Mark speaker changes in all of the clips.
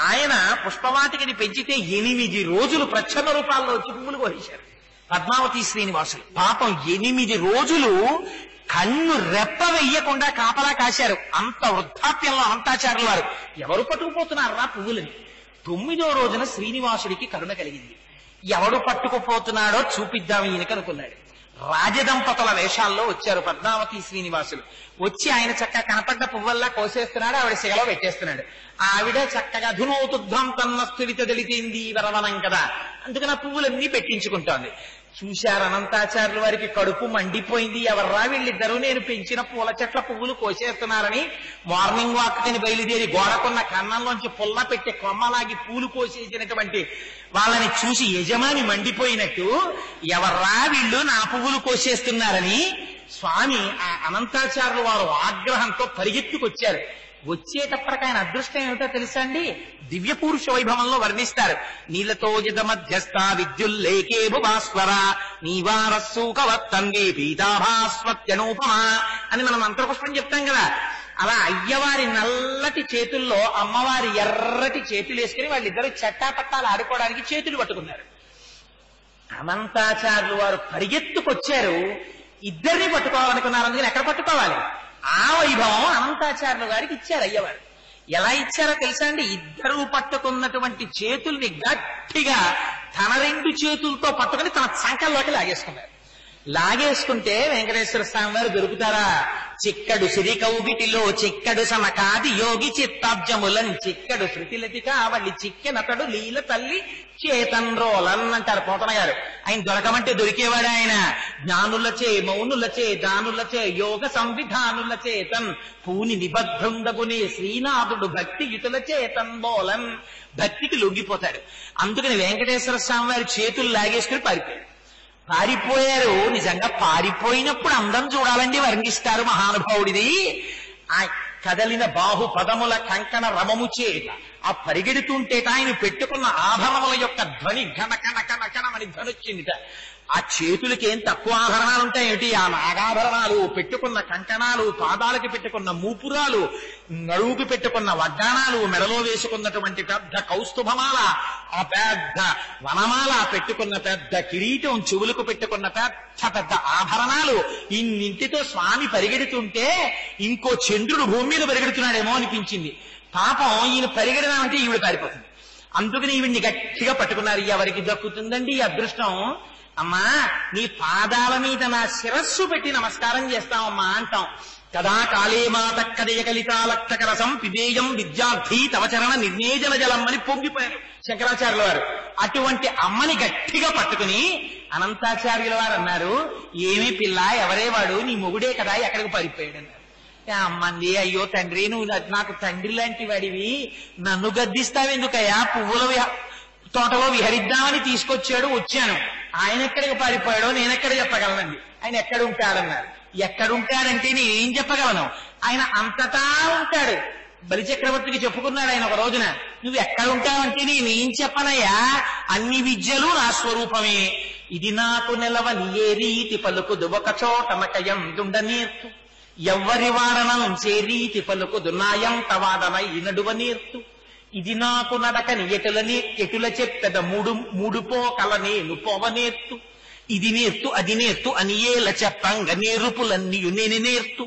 Speaker 1: ఆయన పుష్పవాటికని పెంచితే 8 రోజులు ప్రచ్ఛన్న రూపాల్లో వచ్చి పువ్వులు కోసేశారు పద్మావతి శ్రీనివాసులు. పాపం 8 రోజులు కన్ను రెప్ప వెయ్యకుండా కాపలా కాశారు. అంత వృద్ధాప్యంలో అనంతాచార్యుల వారు ఎవరు పట్టుకుపోతున్నారా పువ్వులని. 9వ రోజున శ్రీనివాసుడికి కరుణ కలిగింది. ఎవడు పట్టుకుపోతున్నాడో చూపిద్దాం ఈయనకి అనుకున్నాడు. రాజదంపతుల వేషాల్లో వచ్చారు పద్మావతి శ్రీనివాసులు. వచ్చి ఆయన చక్కగా కనపడ్డ పువ్వల్లా కోసేస్తున్నాడు, ఆవిడ శిగలో పెట్టేస్తున్నాడు. ఆవిడ చక్కగా ధునోతుధ్వం తన్నస్థులిత దళితేంది వరవనం కదా, అందుకని ఆ పువ్వులన్నీ పెట్టించుకుంటోంది. చూశారు అనంతాచార్యుల వారికి కడుపు మండిపోయింది. ఎవర్రా వీళ్ళిద్దరూ నేను పెంచిన పూల చెట్ల పువ్వులు కోసేస్తున్నారని మార్నింగ్ వాక్ కని బయలుదేరి గోడకున్న కన్నంలోంచి పుల్ల పెట్టి కొమ్మలాగి పూలు కోసేసినటువంటి వాళ్ళని చూసి యజమాని మండిపోయినట్టు ఎవర్రా వీళ్ళు నా పువ్వులు కోసేస్తున్నారని స్వామి ఆ అనంతాచార్యుల వారు ఆగ్రహంతో పరిగెత్తుకొచ్చారు. వచ్చేటప్పటికి ఆయన అదృష్టం ఏమిటో తెలుసా అండి? దివ్య పురుష వైభవంలో వర్ణిస్తారు. నీలతో జత మధ్యస్థ విద్యుల్లేకే భుభాస్వర నీవారస్సూకవత్తన్వే పీతాభాస్వత్యనూపమా అని మనం మంత్రపుష్పం చెప్తాం కదా. అలా అయ్యవారి నల్లటి చేతుల్లో అమ్మవారి ఎర్రటి చేతులు వేసుకుని వాళ్ళిద్దరూ చట్టాపట్టాలు ఆడుకోవడానికి చేతులు పట్టుకున్నారు. అనంతాచార్యులు వారు పరిగెత్తుకొచ్చారు. ఇద్దరిని పట్టుకోవాలనుకున్నారు. అందుకని ఎక్కడ పట్టుకోవాలి? ఆ వైభవం అనంతాచార్యుల గారికి ఇచ్చారు అయ్యవారు. ఎలా ఇచ్చారో తెలుసా అండి? ఇద్దరూ పట్టుకున్నటువంటి చేతుల్ని గట్టిగా తన 2 చేతులతో పట్టుకుని తన సంకల్లోకి లాగేసుకున్నారు. లాగేసుకుంటే వెంకటేశ్వర స్వామి వారు దొరుకుతారా? చిక్కడు సిరి కౌగిటిలో చిక్కడు సమకాది యోగి చిత్తాబ్జములం చిక్కడు శృతిలతి కావలి చిక్కెనతడు లీల తల్లి చేతన్ రోలన్ అంటారు పోతన గారు. ఆయన దొరకమంటే దొరికేవాడు ఆయన. జ్ఞానులచే మౌనులచే దానులచే యోగ సంవిధానుల చేతన్ పూని నిబద్ధుండగునే శ్రీనాథుడు భక్తి యుతుల చేతన్ బోలన్. భక్తికి లొంగిపోతాడు. అందుకని వెంకటేశ్వర స్వామి వారి చేతులు లాగేసుకుని పారిపోయారు. నిజంగా పారిపోయినప్పుడు అందం చూడాలండి, వర్ణిస్తారు మహానుభావుడిది. ఆ కదలిన బాహు పదముల కంకణ రమము చేత ఆ పరిగెడుతుంటేట ఆయన పెట్టుకున్న ఆభరణముల యొక్క ధ్వని ఘన కణ కణ కణమని ధ్వనొచ్చిందిట. ఆ చేతులకి ఏం తక్కువ ఆభరణాలు ఉంటాయేమిటి? ఆ నాగాభరణాలు, పెట్టుకున్న కంకణాలు, పాదాలకి పెట్టుకున్న మూపురాలు, నడువుకి పెట్టుకున్న వడ్డాణాలు, మెడలో వేసుకున్నటువంటి పెద్ద కౌస్తుభమాల, ఆ పెద్ద వనమాల, పెట్టుకున్న పెద్ద కిరీటం, చెవులకు పెట్టుకున్న పెద్ద పెద్ద ఆభరణాలు, ఇన్నింటితో స్వామి పరిగెడుతుంటే ఇంకో చంద్రుడు భూమి మీద పరిగెడుతున్నాడేమో అనిపించింది. పాపం ఈయన పరిగెడదామంటే ఈవిడ పారిపోతుంది. అందుకని ఈవిడ్ని గట్టిగా పట్టుకున్నారు. ఎవరికి దక్కుతుందండి ఈ అదృష్టం? అమ్మా నీ పాదాల మీద నా శిరస్సు పెట్టి నమస్కారం చేస్తామమ్మా అంటాం కదా. కాళే మాత కదయ కలితాలక్షకరసం పిబేయం విద్యార్థి తవచరణ నిర్ణేజన జలం అని పొంగిపోయారు శంకరాచార్యుల వారు. అటువంటి అమ్మని గట్టిగా పట్టుకుని అనంతాచార్యుల వారు అన్నారు, ఏమి పిల్ల, ఎవరే వాడు? నీ మొగుడే కదా, ఎక్కడికి పారిపోయాడు అన్నారు. అమ్మంది, అయ్యో తండ్రి, నువ్వు నాకు తండ్రి లాంటి వాడివి, నన్ను గద్దిస్తావెందుకయ్యా? పువ్వుల తోటలో విహరిద్దామని తీసుకొచ్చాడు, వచ్చాను. ఆయన ఎక్కడికి పారిపోయాడో నేనెక్కడ చెప్పగలనండి. ఆయన ఎక్కడ ఉంటాడన్నారు. ఎక్కడుంటాడంటే నేనేం చెప్పగలను? ఆయన అంతటా ఉంటాడు. బలిచక్రవర్తికి చెప్పుకున్నాడు ఆయన ఒక రోజున, నువ్వు ఎక్కడ ఉంటావంటే నేనేం చెప్పనయ్యా, అన్ని విద్యలు నా స్వరూపమే. ఇది నాకు నెలవని ఏ రీతి పలుకుదు ఒక చోటమకయం దుండ నేర్తు ఎవ్వరి వాడనం చే రీతి పలుకుదు నాయంత వాడనై నడువ నేర్తు ఇది నాకు నడకని ఎటుల చెప్పెద మూడు పోకల నేను పోవనేర్తు ఇది నేర్తు అది నేర్తు అని ఏల చెప్పంగ నేరుపులన్నీయు నేనే నేర్తు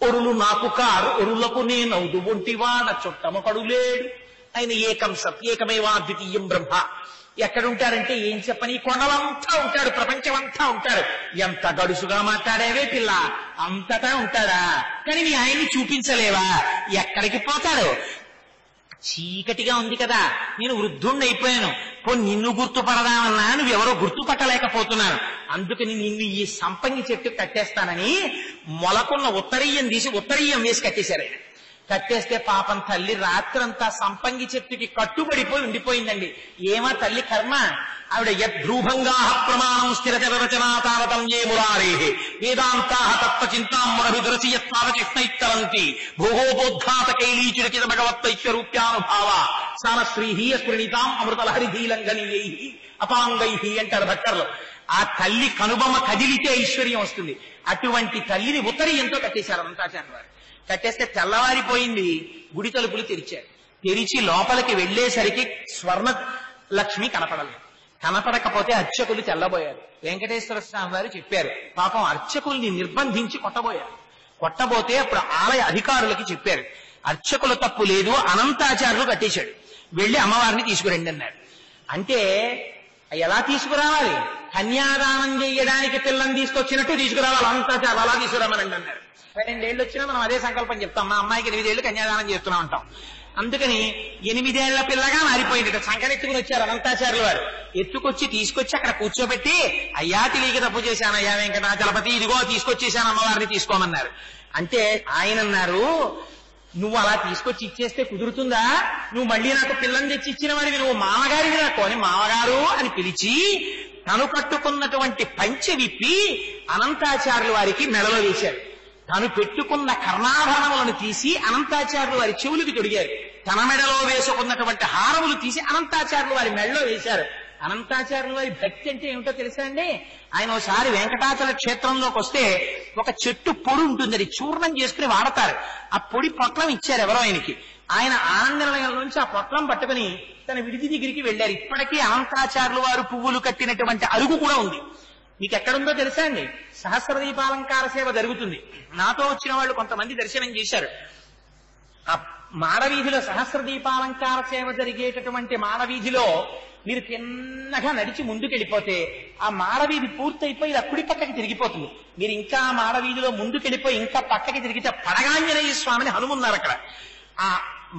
Speaker 1: ఒరులు నాకు కారు ఒరులకు నేనవుదు ఒంటివాడ చుట్టమొకడు లేడు. ఆయన ఏకం సత్ ఏకమేవా ద్వితీయం బ్రహ్మ. ఎక్కడుంటారంటే ఏం చెప్పని, కొండలంతా ఉంటాడు, ప్రపంచమంతా ఉంటాడు. ఎంత గడుసుగా మాట్లాడేవే పిల్ల, అంతటా ఉంటాడా? కానీ నీ ఆయన్ని చూపించలేవా? ఎక్కడికి పోతాడు? చీకటిగా ఉంది కదా, నేను వృద్ధుణ్ణైపోయాను, నిన్ను గుర్తుపడదామన్నా నువ్వెవరో గుర్తుపట్టలేకపోతున్నాను, అందుకని నిన్ను ఈ సంపంగి చెట్టు కట్టేస్తానని మొలకున్న ఉత్తరీయం తీసి ఉత్తరీయం వేసి కట్టేశారు. కట్టేస్తే పాపం తల్లి రాత్రంతా సంపంగి చెట్టుకి కట్టుబడిపోయి ఉండిపోయిందండి. ఏమా తల్లి కర్మ, ఆవిడ యద్భ్రూభంగా ప్రమాణం స్థిరచర రచనా తావతం ఏ మురారే వేదాంతా తత్వ చింతామరభిదరసి యత్పాదచిష్ణైత్తరంతి భోగోపోద్ఘాత కైలీచురకిత భగవత్తైక్యరూప్యానుభావ సాన శ్రీహీయ స్ఫురణితాం అమృతలహరిధీలంఘనీయై అపాంగై అంటారు భక్తర్లు. ఆ తల్లి కనుబొమ్మ కదిలితే ఐశ్వర్యం వస్తుంది. అటువంటి తల్లిని ఉత్తరీయంతో కట్టేశారు అనంతాచార్య వారు. కట్టేస్తే తెల్లవారిపోయింది, గుడి తలుపులు తెరిచారు. తెరిచి లోపలికి వెళ్లేసరికి స్వర్ణ లక్ష్మి కనపడలేదు. కనపడకపోతే అర్చకులు తెల్లబోయారు. వెంకటేశ్వర స్వామి వారు చెప్పారు, పాపం అర్చకుల్ని నిర్బంధించి కొట్టబోయారు. కొట్టబోతే అప్పుడు ఆలయ అధికారులకి చెప్పారు, అర్చకుల తప్పు లేదు, అనంతాచార్యులు కట్టేశాడు, వెళ్లి అమ్మవారిని తీసుకురండి అన్నారు. అంటే ఎలా తీసుకురావాలి? కన్యాదానం చేయడానికి పిల్లని తీసుకొచ్చినట్టు తీసుకురావాలి, అనంతాచార్యులు అలా తీసుకురామనండి అన్నారు. 12 ఏళ్ళు వచ్చినా మనం అదే సంకల్పం చెప్తాం, మా అమ్మాయికి 8 ఏళ్ళు కన్యాదానం చేస్తున్నాం అంటాం. అందుకని 8 ఏళ్ల పిల్లగా మారిపోయింది. సంకనెత్తుకుని వచ్చారు అనంతాచార్యులు వారు. ఎత్తుకొచ్చి తీసుకొచ్చి అక్కడ కూర్చోబెట్టి, అయ్యా తెలియక తప్పు చేశాను అయ్యా వెంకటాచలపతి, ఇదిగో తీసుకొచ్చేశాను అమ్మవారిని తీసుకోమన్నారు. అంటే ఆయన అన్నారు, నువ్వు అలా తీసుకొచ్చి ఇచ్చేస్తే కుదురుతుందా? నువ్వు మళ్ళీ నాకు పిల్లని తెచ్చి ఇచ్చిన వాడివి, నువ్వు మామగారివి నాకు అని మామగారు అని పిలిచి తను కట్టుకున్నటువంటి పంచె విప్పి అనంతాచార్యుల వారికి మెడలో వేశారు. తను పెట్టుకున్న కర్ణాభరణములను తీసి అనంతాచార్యులు వారి చెవులకు తొడిగారు. తన మెడలో వేసుకున్నటువంటి హారములు తీసి అనంతాచార్యులు వారి మెడలో వేశారు. అనంతాచార్యులు వారి భక్తి అంటే ఏమిటో తెలుసా అండి? ఆయన ఒకసారి వెంకటాచల క్షేత్రంలోకి వస్తే ఒక చెట్టు పొడి ఉంటుంది, అది చూర్ణం చేసుకుని వాడతారు. ఆ పొడి పొట్లం ఇచ్చారు ఎవరో ఆయనకి. ఆయన ఆనందనిలయం నుంచి ఆ పొట్లం పట్టుకుని తన విడిది దగ్గరికి వెళ్లారు. ఇప్పటికీ అనంతాచార్యులు వారు పువ్వులు కట్టినటువంటి అరుగు కూడా ఉంది. మీకు ఎక్కడుందో తెలుసా అండి? సహస్ర దీపాలంకార సేవ జరుగుతుంది. నాతో వచ్చిన వాళ్ళు కొంతమంది దర్శనం చేశారు. ఆ మాడవీధిలో సహస్ర దీపాలంకార సేవ జరిగేటటువంటి మాడవీధిలో మీరు తిన్నగా నడిచి ముందుకెళ్ళిపోతే ఆ మాడవీధి పూర్తయిపోయి ఇలా కుడి పక్కకి తిరిగిపోతుంది. మీరు ఇంకా మాడవీధిలో ముందుకెళ్ళిపోయి ఇంకా పక్కకి తిరిగితే పడగాంజనేయ స్వామిని హనుమన్నారు అక్కడ. ఆ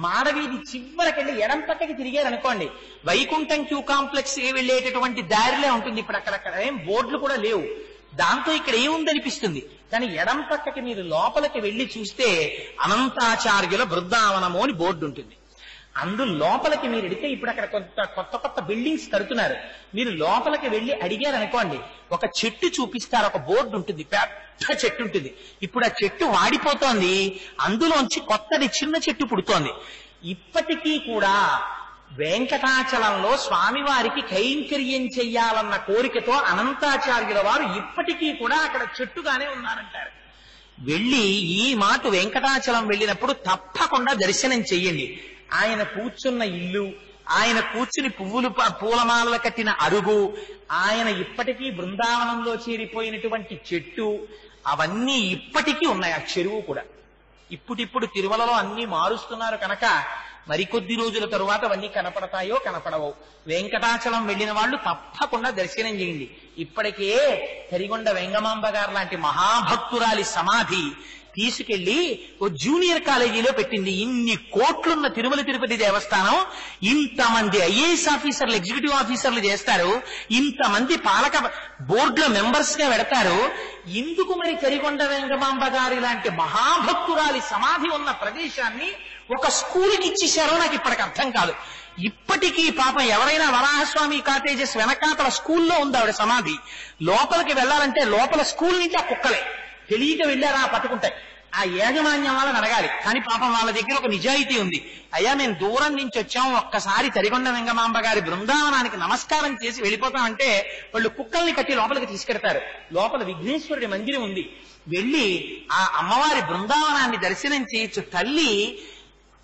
Speaker 1: మాడవీధి చివరకెళ్ళి ఎడం పక్కకి తిరిగారు అనుకోండి, వైకుంఠం క్యూ కాంప్లెక్స్ వెళ్లేటటువంటి దారిలో ఉంటుంది. ఇప్పుడు అక్కడక్కడ ఏం బోర్డులు కూడా లేవు. దాంతో ఇక్కడ ఏముందనిపిస్తుంది. కానీ ఎడం పక్కకి మీరు లోపలికి వెళ్లి చూస్తే అనంతాచార్యుల బృందావనము అని బోర్డు ఉంటుంది. అందు లోపలికి మీరు ఎడితే ఇప్పుడు అక్కడ కొత్త కొత్త బిల్డింగ్స్ కడుతున్నారు. మీరు లోపలికి వెళ్లి అడిగారు అనుకోండి, ఒక చెట్టు చూపిస్తారు, ఒక బోర్డు ఉంటుంది, పెద్ద చెట్టు ఉంటుంది. ఇప్పుడు ఆ చెట్టు వాడిపోతోంది, అందులోంచి కొత్తది చిన్న చెట్టు పుడుతోంది. ఇప్పటికీ కూడా వెంకటాచలంలో స్వామివారికి కైంకర్యం చెయ్యాలన్న కోరికతో అనంతాచార్యుల వారు ఇప్పటికీ కూడా అక్కడ చెట్టుగానే ఉన్నారంటారు. వెళ్ళి ఈ మాట వెంకటాచలం వెళ్ళినప్పుడు తప్పకుండా దర్శనం చెయ్యండి. ఆయన కూర్చున్న ఇల్లు, ఆయన కూర్చుని పూలమాలలు కట్టిన అరుగు, ఆయన ఇప్పటికీ బృందావనంలో చేరిపోయినటువంటి చెట్టు, అవన్నీ ఇప్పటికీ ఉన్నాయి. ఆ చెరువు కూడా ఇప్పుడిప్పుడు తిరుమలలో అన్ని మారుస్తున్నారు కనుక మరికొద్ది రోజుల తరువాత అవన్నీ కనపడతాయో కనపడవో. వెంకటాచలం వెళ్లిన వాళ్ళు తప్పకుండా దర్శనం చేయండి. ఇప్పటికే కరిగొండ వెంగమాంబ గారు లాంటి మహాభక్తురాలి సమాధి తీసుకెళ్లి ఓ జూనియర్ కాలేజీలో పెట్టింది. ఇన్ని కోట్లున్న తిరుమల తిరుపతి దేవస్థానం ఇంతమంది ఐఏఎస్ ఆఫీసర్లు, ఎగ్జిక్యూటివ్ ఆఫీసర్లు చేస్తారు, ఇంతమంది పాలక బోర్డులో మెంబర్స్ గా పెడతారు. ఇందుకు మరి కరిగొండ వెంగమాంబ గారి లాంటి మహాభక్తురాలి సమాధి ఉన్న ప్రదేశాన్ని ఒక స్కూల్కి ఇచ్చేశారో నాకు ఇప్పటికి అర్థం కాదు. ఇప్పటికీ పాపం ఎవరైనా వరాహస్వామి కాటేజెస్ వెనకాతల స్కూల్లో ఉంది ఆవిడ సమాధి. లోపలికి వెళ్లాలంటే లోపల స్కూల్ నుంచి ఆ కుక్కలే తెలియక వెళ్ళారా పట్టుకుంటాయి. ఆ యాజమాన్యం వాళ్ళని అడగాలి. కానీ పాపం వాళ్ళ దగ్గర ఒక నిజాయితీ ఉంది. అయ్యా మేము దూరం నుంచి వచ్చాం, ఒక్కసారి తరిగొండ వెంగమాంబ గారి బృందావనానికి నమస్కారం చేసి వెళ్ళిపోతామంటే వాళ్ళు కుక్కల్ని కట్టి లోపలికి తీసుకెడతారు. లోపల విఘ్నేశ్వరుడి మందిరం ఉంది. వెళ్ళి ఆ అమ్మవారి బృందావనాన్ని దర్శనం చేయొచ్చు. తల్లి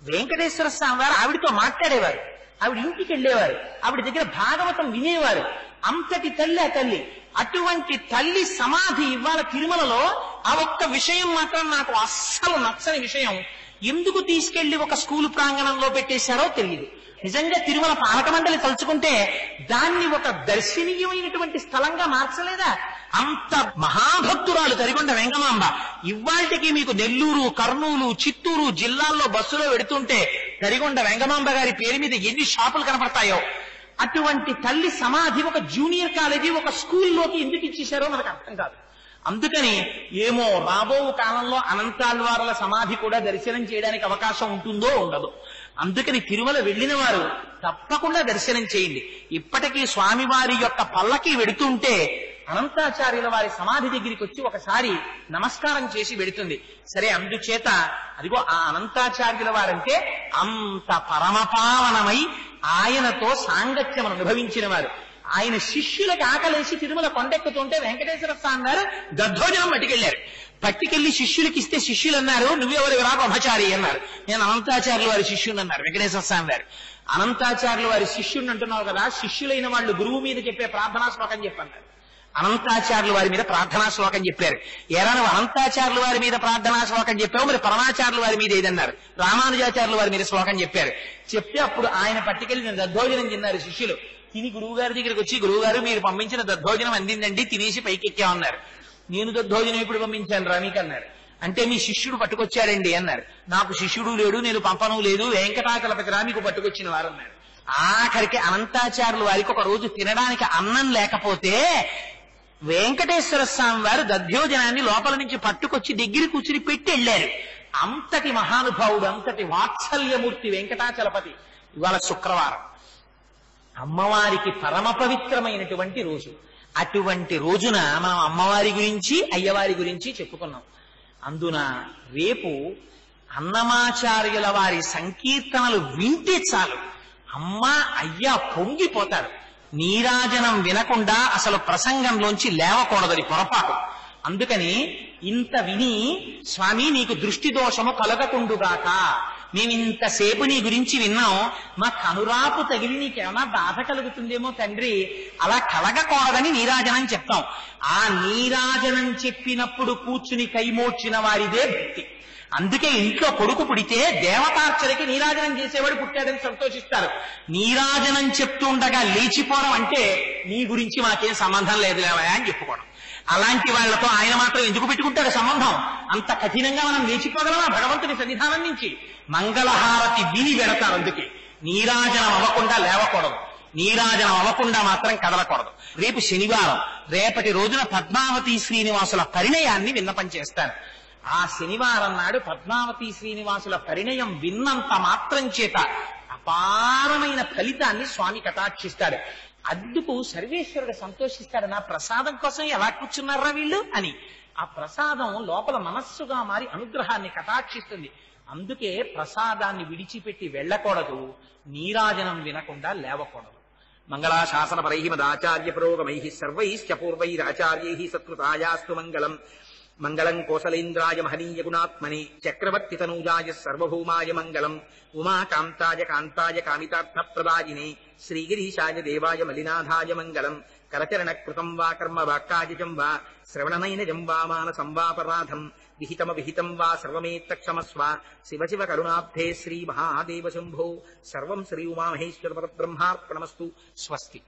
Speaker 1: వెంకటేశ్వర స్వామి వారు ఆవిడతో మాట్లాడేవారు, ఆవిడ ఇంటికి వెళ్ళేవారు, ఆవిడ దగ్గర భాగవతం వినేవారు. అంతటి తల్లి ఆ తల్లి. అటువంటి తల్లి సమాధి ఇవాళ తిరుమలలో ఆ ఒక్క విషయం మాత్రం నాకు అస్సలు నచ్చని విషయం. ఎందుకు తీసుకెళ్లి ఒక స్కూల్ ప్రాంగణంలో పెట్టేశారో తెలియదు. నిజంగా తిరుమల పాలక మండలి తలుచుకుంటే దాన్ని ఒక దర్శనీయమైనటువంటి స్థలంగా మార్చలేదా? అంత మహాభక్తురాలు తరిగొండ వెంగమాంబ. ఇవాళ్టికి మీకు నెల్లూరు, కర్నూలు, చిత్తూరు జిల్లాల్లో బస్సులో వెడుతుంటే తరిగొండ వెంగమాంబ గారి పేరు మీద ఎన్ని షాపులు కనపడతాయో. అటువంటి తల్లి సమాధి ఒక జూనియర్ కాలేజీ, ఒక స్కూల్లోకి ఎందుకు ఇచ్చేశారో మనకు అర్థం కాదు. అందుకని ఏమో రాబో కాలంలో అనంతాళ్వారుల సమాధి కూడా దర్శనం చేయడానికి అవకాశం ఉంటుందో ఉండదు. అందుకని తిరుమల వెళ్లిన వారు తప్పకుండా దర్శనం చేయండి. ఇప్పటికీ స్వామివారి యొక్క పల్లకి వెడుతుంటే అనంతాచార్యుల వారి సమాధి దగ్గరికి వచ్చి ఒకసారి నమస్కారం చేసి వెడుతుంది. సరే, అందుచేత అదిగో ఆ అనంతాచార్యుల వారంటే అంత పరమపావనమై ఆయనతో సాంగత్యం అనుభవించిన వారు. ఆయన శిష్యులకు ఆకలేసి తిరుమల కొండెక్కుతుంటే వెంకటేశ్వర స్వామి వారు దద్దోజనం పట్టుకెళ్లారు. పట్టుకెళ్లి శిష్యులకి ఇస్తే శిష్యులు అన్నారు, నువ్వెవరు రా బ్రహ్మచారి అన్నారు. నేను అనంతాచార్యుల వారి శిష్యుని అన్నారు వెంకటేశ్వర స్వామి వారు. అనంతాచార్యుల వారి శిష్యుని అంటున్నావు కదా, శిష్యులైన వాళ్ళు గురువు మీద చెప్పే ప్రార్థనా శ్లోకం చెప్పన్నారు. అనంతాచార్యుల వారి మీద ప్రార్థనా శ్లోకం చెప్పారు. ఎరా నువ్వు అనంతాచార్యుల వారి మీద ప్రార్థనా శ్లోకం చెప్పావు, మరి పరమాచార్యుల వారి మీద ఏదన్నారు? రామానుజాచార్యుల వారి మీద శ్లోకం చెప్పారు. చెప్తే అప్పుడు ఆయన పట్టుకెళ్లి నేను దద్దోజనం తిన్నారు శిష్యులు. తిని గురువు గారి దగ్గరికి వచ్చి, గురువు గారు మీరు పంపించిన దద్దోజనం అందిందండి, తినేసి పైకెక్కామన్నారు. నేను దద్దోజనం ఎప్పుడు పంపించాను రా మీకు అన్నారు. అంటే మీ శిష్యుడు పట్టుకొచ్చాడండి అన్నారు. నాకు శిష్యుడు లేడు, నేను పంపను లేదు, వెంకటాచలపతి రా మీకు పట్టుకొచ్చిన వారు అన్నారు. ఆఖరికి అనంతాచార్యుల వారికి ఒక రోజు తినడానికి అన్నం లేకపోతే వెంకటేశ్వర స్వామి వారు దధ్యోజనాన్ని లోపల నుంచి పట్టుకొచ్చి దగ్గర కూర్చుని పెట్టి వెళ్ళారు. అంతటి మహానుభావుడు, అంతటి వాత్సల్యమూర్తి వెంకటాచలపతి. ఇవాళ శుక్రవారం, అమ్మవారికి పరమ పవిత్రమైనటువంటి రోజు. అటువంటి రోజున మనం అమ్మవారి గురించి అయ్యవారి గురించి చెప్పుకున్నాం. అందున రేపు అన్నమాచార్యుల వారి సంకీర్తనలు వింటే చాలు అమ్మ అయ్య పొంగిపోతారు. నీరాజనం వినకుండా అసలు ప్రసంగంలోంచి లేవకూడదని పొరపాటు. అందుకని ఇంత విని, స్వామి నీకు దృష్టి దోషము కలగకుండుగాక, మేమింతసేపు నీ గురించి విన్నాం, మా కనురాపు తగిలి నీకేమైనా బాధ కలుగుతుందేమో తండ్రి, అలా కలగకూడదని నీరాజనం చెప్తాం. ఆ నీరాజనం చెప్పినప్పుడు కూర్చుని కైమోడ్చిన వారిదే భక్తి. అందుకే ఇంట్లో కొడుకు పుడితే దేవతార్చనకి నీరాజనం చేసేవాడు పుట్టాడని సంతోషిస్తారు. నీరాజనం చెప్తుండగా లేచిపోవడం అంటే నీ గురించి మాకేం సంబంధం లేదు లేవా అని చెప్పుకోవడం. అలాంటి వాళ్లతో ఆయన మాత్రం ఎందుకు పెట్టుకుంటాడు సంబంధం? అంత కఠినంగా మనం లేచిపోగలమా భగవంతుని సన్నిధానం నుంచి? మంగళహారతి విని వెడతారు. అందుకే నీరాజనం అవ్వకుండా లేవకూడదు, నీరాజనం అవ్వకుండా మాత్రం కదలకూడదు. రేపు శనివారం, రేపటి రోజున పద్మావతి శ్రీనివాసుల పరిణయాన్ని విన్నపం చేస్తారు. ఆ శనివారం నాడు పద్మావతి శ్రీనివాసుల పరిణయం విన్నంత మాత్రం చేత అపారమైన ఫలితాన్ని స్వామి కటాక్షిస్తాడు. అందుకు సర్వేశ్వరుడు సంతోషిస్తాడు. నా ప్రసాదం కోసం ఎలా కూర్చున్నారా వీళ్ళు అని. ఆ ప్రసాదం లోపల మనస్సుగా మారి అనుగ్రహాన్ని కటాక్షిస్తుంది. అందుకే ప్రసాదాన్ని విడిచిపెట్టి వెళ్ళకూడదు, నీరాజనం వినకుండా లేవకూడదు. మంగళాశాసన పరైమదాచార్య పురోగమై సర్వైశ్చ పూర్వైరాచార్యై సత్కృతాయాస్తు మంగళం. మంగళం కోసలేంద్రాయ మహనీయ గుణాత్మనే చక్రవర్తి తనూజాయ సర్వభౌమాయ మంగళం. ఉమాకాంతాయ కాంతాయ కామితార్థప్రదాయినే శ్రీగిరీశాయ దేవాయ మలినాథాయ మంగళం. కరచరణ కృతం వా కర్మ వాక్కాయజం వా శ్రవణనైనజం వా మానసం వాపరాధం విహితం వా సర్వమేత్తక్షమస్వ. శివ శివ కరుణాబ్ధే శ్రీ మహాదేవ శంభో. సర్వం శ్రీ ఉమామహేశ్వర పరబ్రహ్మార్పణమస్తు. స్వస్తి.